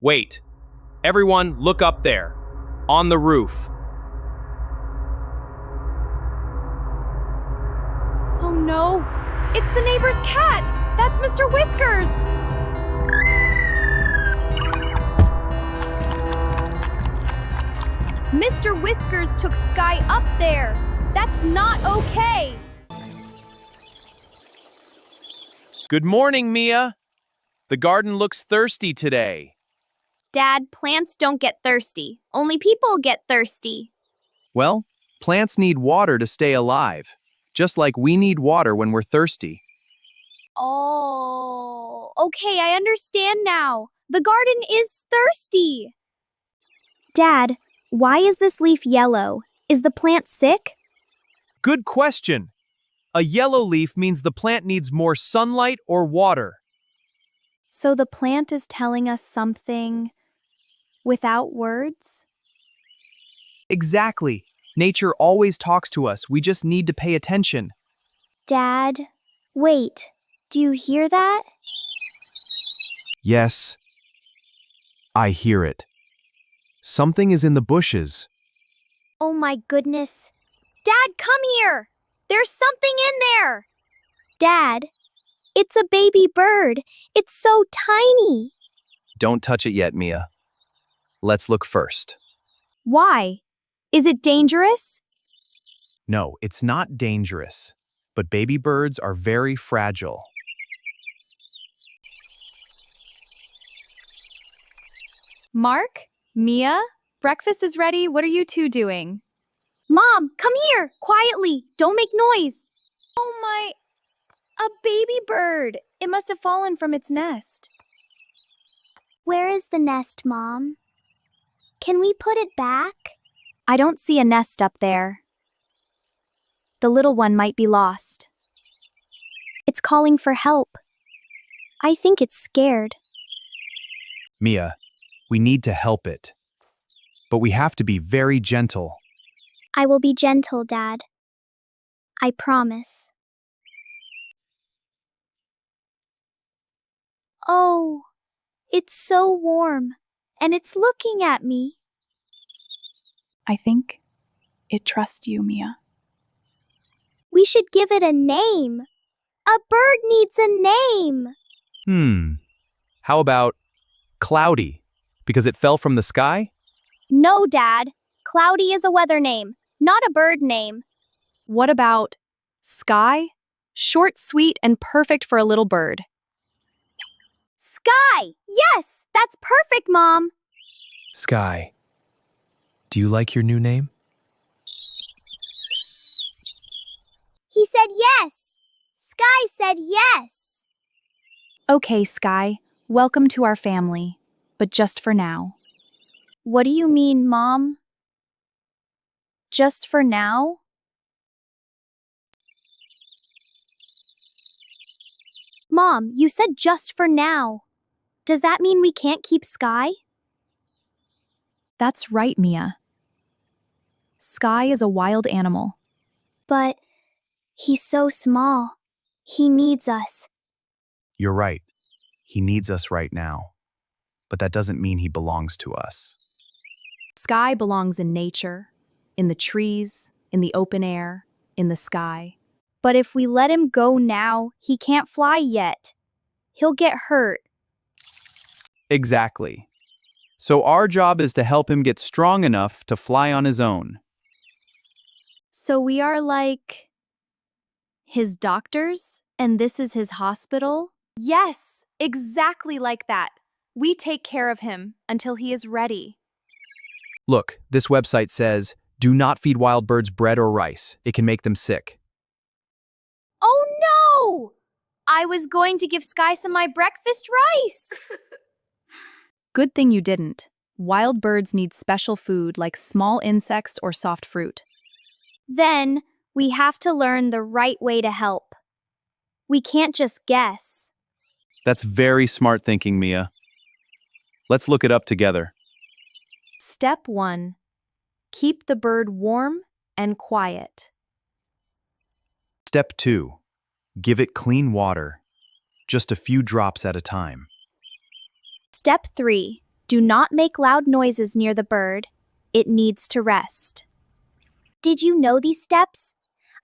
Wait. Everyone, look up there. On the roof. Oh no! It's the neighbor's cat! That's Mr. Whiskers! Mr. Whiskers took Sky up there! That's not okay! Good morning, Mia. The garden looks thirsty today. Dad, plants don't get thirsty. Only people get thirsty. Well, plants need water to stay alive, just like we need water when we're thirsty. Oh, okay, I understand now. The garden is thirsty. Dad, why is this leaf yellow? Is the plant sick? Good question. A yellow leaf means the plant needs more sunlight or water. So the plant is telling us something without words? Exactly. Nature always talks to us. We just need to pay attention. Dad, wait. Do you hear that? Yes, I hear it. Something is in the bushes. Oh my goodness. Dad, come here! There's something in there! Dad, it's a baby bird. It's so tiny. Don't touch it yet, Mia. Let's look first. Why? Is it dangerous? No, it's not dangerous, but baby birds are very fragile. Mark? Mia? Breakfast is ready. What are you two doing? Mom, come here! Quietly! Don't make noise! Oh my... A baby bird! It must have fallen from its nest. Where is the nest, Mom? Can we put it back? I don't see a nest up there. The little one might be lost. It's calling for help. I think it's scared. Mia, we need to help it. But we have to be very gentle. I will be gentle, Dad. I promise. Oh, it's so warm, and it's looking at me. I think it trusts you, Mia. We should give it a name. A bird needs a name. How about Cloudy? Because it fell from the sky? No, Dad. Cloudy is a weather name, not a bird name. What about Sky? Short, sweet, and perfect for a little bird. Sky! Yes, that's perfect, Mom. Sky. Do you like your new name? He said yes. Sky said yes. Okay, Sky, welcome to our family, but just for now. What do you mean, Mom? Just for now? Mom, you said just for now. Does that mean we can't keep Sky? That's right, Mia. Sky is a wild animal. But he's so small. He needs us. You're right. He needs us right now. But that doesn't mean he belongs to us. Sky belongs in nature, in the trees, in the open air, in the sky. But if we let him go now, he can't fly yet. He'll get hurt. Exactly. So our job is to help him get strong enough to fly on his own. So we are like his doctors, and this is his hospital? Yes, exactly like that. We take care of him until he is ready. Look, this website says, do not feed wild birds bread or rice. It can make them sick. Oh no! I was going to give Sky some of my breakfast rice. Good thing you didn't. Wild birds need special food like small insects or soft fruit. Then we have to learn the right way to help. We can't just guess. That's very smart thinking, Mia. Let's look it up together. Step 1. Keep the bird warm and quiet. Step 2. Give it clean water. Just a few drops at a time. Step 3. Do not make loud noises near the bird. It needs to rest. Did you know these steps?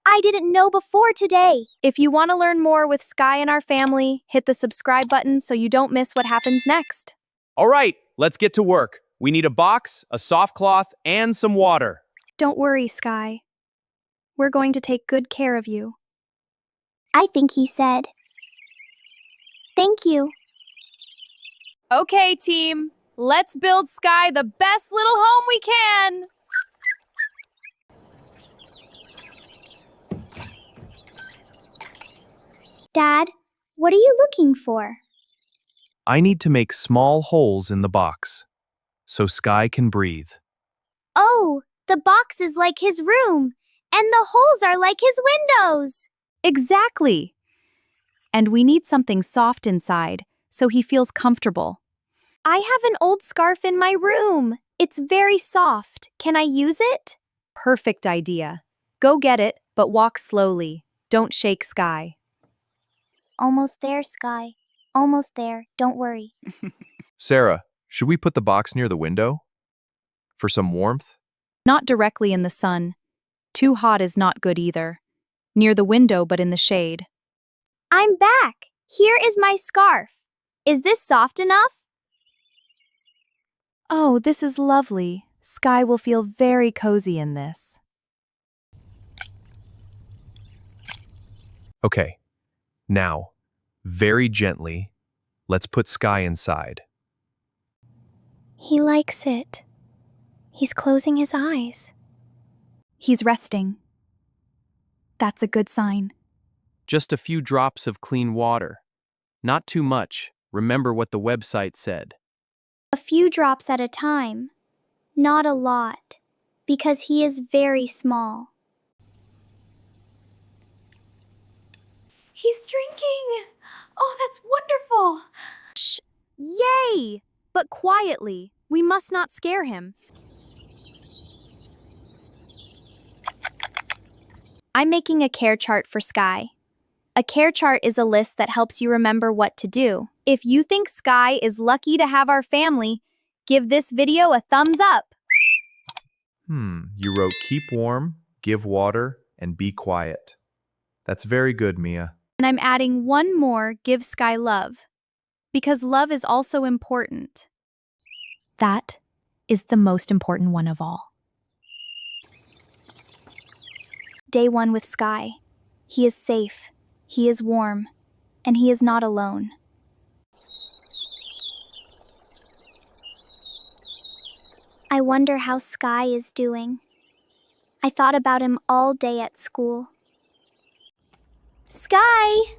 I didn't know before today. If you want to learn more with Sky and our family, hit the subscribe button so you don't miss what happens next. All right, let's get to work. We need a box, a soft cloth, and some water. Don't worry, Sky. We're going to take good care of you. I think he said. Thank you. Okay, team. Let's build Sky the best little home we can. Dad, what are you looking for? I need to make small holes in the box so Sky can breathe. Oh, the box is like his room, and the holes are like his windows. Exactly. And we need something soft inside so he feels comfortable. I have an old scarf in my room. It's very soft. Can I use it? Perfect idea. Go get it, but walk slowly. Don't shake Sky. Almost there, Sky. Almost there. Don't worry. Sarah, should we put the box near the window? For some warmth? Not directly in the sun. Too hot is not good either. Near the window, but in the shade. I'm back. Here is my scarf. Is this soft enough? Oh, this is lovely. Sky will feel very cozy in this. Okay. Now, very gently, let's put Sky inside. He likes it. He's closing his eyes. He's resting. That's a good sign. Just a few drops of clean water. Not too much. Remember what the website said. A few drops at a time. Not a lot, because he is very small. He's drinking! Oh, that's wonderful! Shh! Yay! But quietly. We must not scare him. I'm making a care chart for Sky. A care chart is a list that helps you remember what to do. If you think Sky is lucky to have our family, give this video a thumbs up. You wrote keep warm, give water, and be quiet. That's very good, Mia. And I'm adding one more, give Sky love. Because love is also important. That is the most important one of all. Day 1 with Sky. He is safe, he is warm, and he is not alone. I wonder how Sky is doing. I thought about him all day at school. Sky!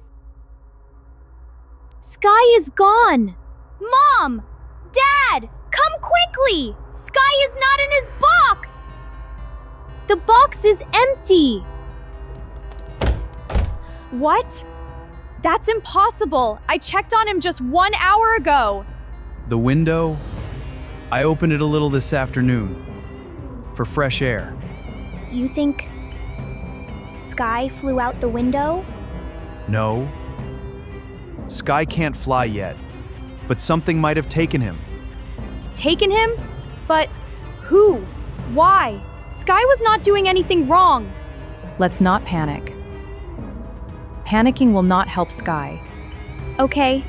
Sky is gone! Mom! Dad! Come quickly! Sky is not in his box! The box is empty! What? That's impossible! I checked on him just 1 hour ago! The window? I opened it a little this afternoon. For fresh air. You think Sky flew out the window? No. Sky can't fly yet, but something might have taken him. Taken him? But who? Why? Sky was not doing anything wrong. Let's not panic. Panicking will not help Sky. Okay,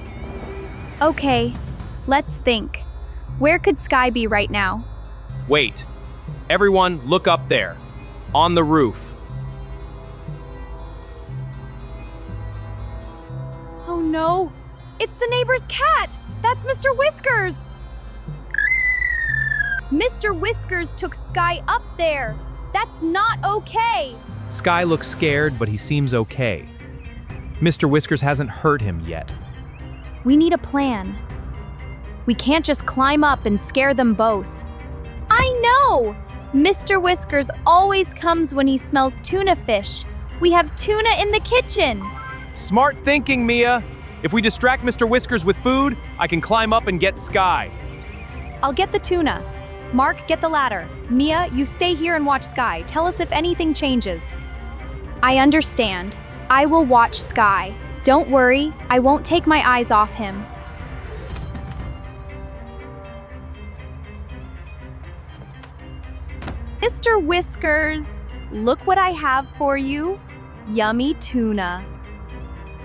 let's think. Where could Sky be right now? Wait. Everyone, look up there. On the roof. Oh no! It's the neighbor's cat! That's Mr. Whiskers! Mr. Whiskers took Sky up there. That's not okay. Sky looks scared, but he seems okay. Mr. Whiskers hasn't hurt him yet. We need a plan. We can't just climb up and scare them both. I know! Mr. Whiskers always comes when he smells tuna fish. We have tuna in the kitchen. Smart thinking, Mia. If we distract Mr. Whiskers with food, I can climb up and get Sky. I'll get the tuna. Mark, get the ladder. Mia, you stay here and watch Sky. Tell us if anything changes. I understand. I will watch Sky. Don't worry, I won't take my eyes off him. Mr. Whiskers, look what I have for you. Yummy tuna.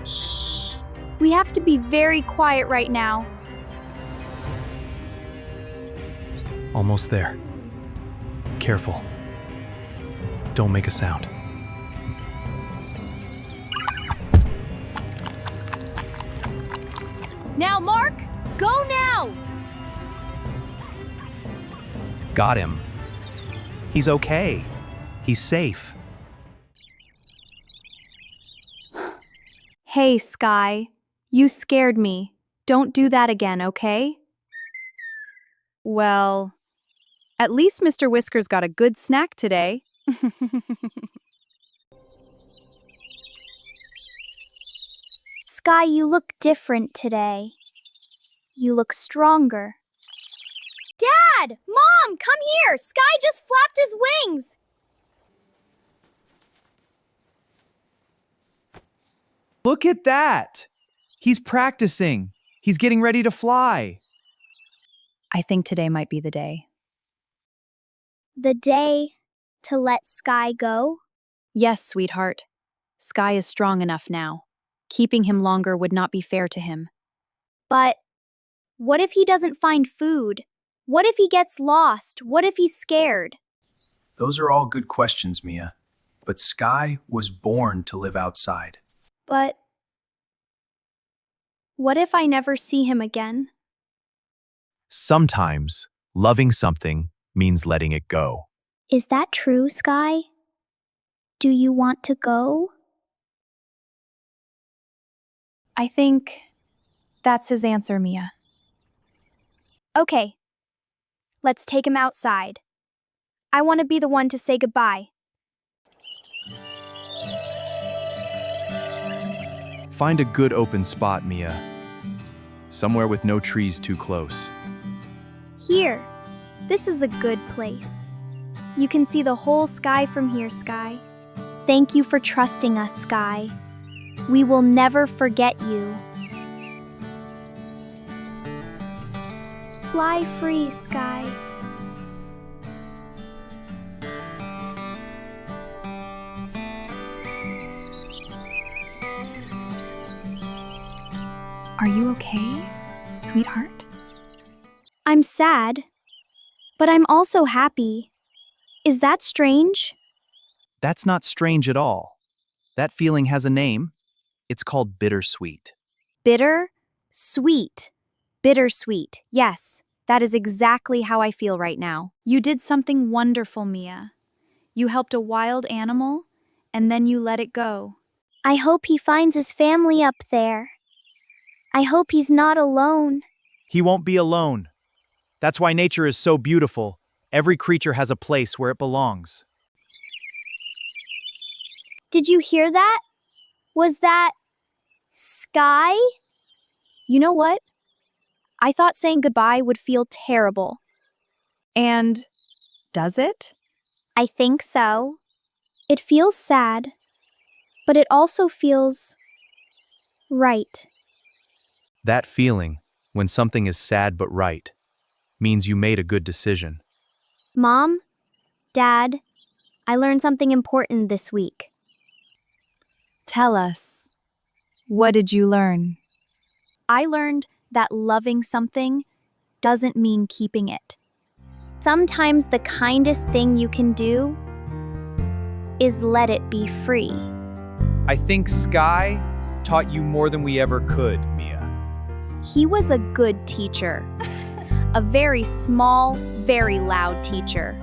Shh. We have to be very quiet right now. Almost there. Careful. Don't make a sound. Now, Mark, go now! Got him. He's okay. He's safe. Hey, Sky. You scared me. Don't do that again, okay? Well, at least Mr. Whiskers got a good snack today. Sky, you look different today. You look stronger. Dad! Mom, come here! Sky just flapped his wings! Look at that! He's practicing. He's getting ready to fly. I think today might be the day. The day to let Sky go? Yes, sweetheart. Sky is strong enough now. Keeping him longer would not be fair to him. But what if he doesn't find food? What if he gets lost? What if he's scared? Those are all good questions, Mia. But Sky was born to live outside. But what if I never see him again? Sometimes loving something means letting it go. Is that true, Sky? Do you want to go? I think that's his answer, Mia. Okay, let's take him outside. I want to be the one to say goodbye. Find a good open spot, Mia. Somewhere with no trees too close. Here, this is a good place. You can see the whole sky from here, Sky. Thank you for trusting us, Sky. We will never forget you. Fly free, Sky. Are you okay, sweetheart? I'm sad, but I'm also happy. Is that strange? That's not strange at all. That feeling has a name. It's called bittersweet. Bitter, sweet. Bittersweet. Yes, that is exactly how I feel right now. You did something wonderful, Mia. You helped a wild animal, and then you let it go. I hope he finds his family up there. I hope he's not alone. He won't be alone. That's why nature is so beautiful. Every creature has a place where it belongs. Did you hear that? Was that Sky? You know what? I thought saying goodbye would feel terrible. And does it? I think so. It feels sad, but it also feels right. That feeling, when something is sad but right, means you made a good decision. Mom, Dad, I learned something important this week. Tell us, what did you learn? I learned that loving something doesn't mean keeping it. Sometimes the kindest thing you can do is let it be free. I think Sky taught you more than we ever could, Mia. He was a good teacher. A very small, very loud teacher.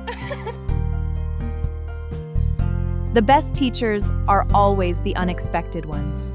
The best teachers are always the unexpected ones.